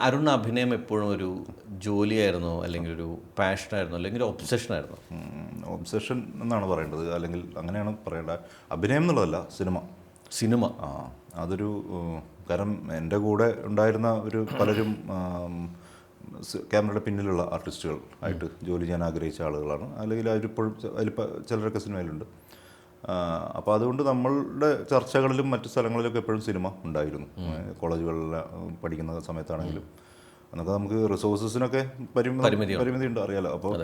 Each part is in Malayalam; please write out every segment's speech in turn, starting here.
അരുൺ അഭിനയം എപ്പോഴും ഒരു ജോലിയായിരുന്നോ, അല്ലെങ്കിൽ ഒരു പാഷനായിരുന്നോ, അല്ലെങ്കിൽ ഒരു ഒബ്സഷനായിരുന്നോ? ഒബ്സഷൻ എന്നാണ് പറയേണ്ടത്, അല്ലെങ്കിൽ അങ്ങനെയാണ് പറയേണ്ടത്. അഭിനയം എന്നുള്ളതല്ല, സിനിമ. അതൊരു കാരണം എൻ്റെ കൂടെ ഉണ്ടായിരുന്ന ഒരു പലരും ക്യാമറയുടെ പിന്നിലുള്ള ആർട്ടിസ്റ്റുകൾ ആയിട്ട് ജോലി ചെയ്യാൻ ആഗ്രഹിച്ച ആളുകളാണ്. അല്ലെങ്കിൽ അവരിപ്പോഴും അതിൽ ചിലരൊക്കെ സിനിമയിലുണ്ട്. അപ്പോൾ അതുകൊണ്ട് നമ്മളുടെ ചർച്ചകളിലും മറ്റു സ്ഥലങ്ങളിലൊക്കെ എപ്പോഴും സിനിമ ഉണ്ടായിരുന്നു. കോളേജുകളിൽ പഠിക്കുന്ന സമയത്താണെങ്കിലും അന്നൊക്കെ നമുക്ക് റിസോഴ്സസിനൊക്കെ പരിമിതി ഉണ്ട്, അറിയാലോ. അപ്പോൾ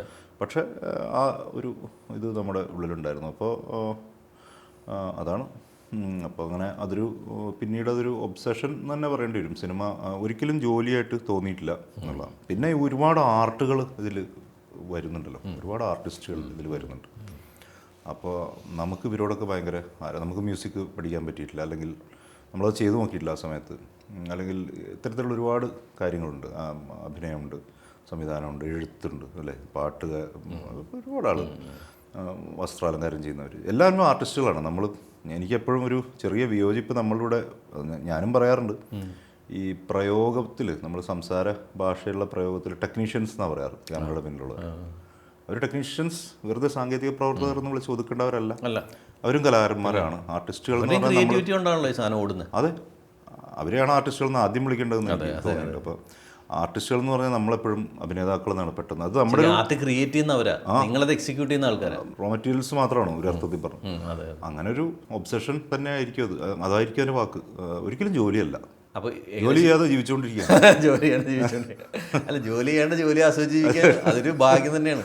പക്ഷേ ആ ഒരു ഇത് നമ്മുടെ ഉള്ളിലുണ്ടായിരുന്നു. അപ്പോൾ അതാണ്. അപ്പോൾ അങ്ങനെ പിന്നീട് അതൊരു ഒബ്സഷൻ എന്ന് തന്നെ പറയേണ്ടി വരും. സിനിമ ഒരിക്കലും ജോലിയായിട്ട് തോന്നിയിട്ടില്ല എന്നുള്ളതാണ്. പിന്നെ ഒരുപാട് ആർട്ടുകൾ ഇതിൽ വരുന്നുണ്ടല്ലോ, ഒരുപാട് ആർട്ടിസ്റ്റുകൾ ഇതിൽ വരുന്നുണ്ട്. അപ്പോൾ നമുക്ക് ഇവരോടൊക്കെ ഭയങ്കര നമുക്ക് മ്യൂസിക് പഠിക്കാൻ പറ്റിയിട്ടില്ല, അല്ലെങ്കിൽ നമ്മളത് ചെയ്തു നോക്കിയിട്ടില്ല ആ സമയത്ത്. അല്ലെങ്കിൽ ഇത്തരത്തിലുള്ള ഒരുപാട് കാര്യങ്ങളുണ്ട്. അഭിനയമുണ്ട്, സംവിധാനമുണ്ട്, എഴുത്തുണ്ട്, അല്ലേ, പാട്ട്, ഒരുപാട് ആൾ, വസ്ത്രാലങ്കാരം ചെയ്യുന്നവർ, എല്ലാവരും ആർട്ടിസ്റ്റുകളാണ്. എനിക്കെപ്പോഴും ഒരു ചെറിയ വിയോജിപ്പ് നമ്മളിവിടെ ഞാനും പറയാറുണ്ട്. ഈ പ്രയോഗത്തിൽ, നമ്മൾ സംസാര ഭാഷയുള്ള പ്രയോഗത്തിൽ ടെക്നീഷ്യൻസ് എന്നാണ് പറയാറ് ക്യാമറയുടെ പിന്നിലുള്ളത്. അവർ ടെക്നീഷ്യൻസ് വെറുതെ സാങ്കേതിക പ്രവർത്തകർ എന്ന് വിളിച്ച് ഒതുക്കേണ്ടവരല്ല, അവരും കലാകാരന്മാരാണ്. ആർട്ടിസ്റ്റുകൾ എന്ന് പറഞ്ഞാൽ അതെ, അവരെയാണ് ആർട്ടിസ്റ്റുകൾ എന്ന് ആദ്യം വിളിക്കേണ്ടതെന്ന് എനിക്ക് തോന്നിയിട്ടുണ്ട്. അപ്പോൾ ആർട്ടിസ്റ്റുകൾ എന്ന് പറഞ്ഞാൽ നമ്മളെപ്പോഴും അഭിനേതാക്കൾ എന്നാണ് പെട്ടെന്ന്. അത് നമ്മുടെ റോ മെറ്റീരിയൽസ് മാത്രമാണ് ഒരു അർത്ഥത്തിൽ പറഞ്ഞു. അങ്ങനെ ഒരു ഒബ്സഷൻ തന്നെ ആയിരിക്കും അത്. അതായിരിക്കും അതിൻ്റെ വാക്ക്. ഒരിക്കലും ജോലിയല്ല. അപ്പോൾ ജോലി ചെയ്യാതെ ജീവിച്ചുകൊണ്ടിരിക്കുക. ജോലി ചെയ്യാണ്ട് ജോലി ആസ്വദിച്ച് ജീവിക്കാൻ അതൊരു ഭാഗ്യം തന്നെയാണ്.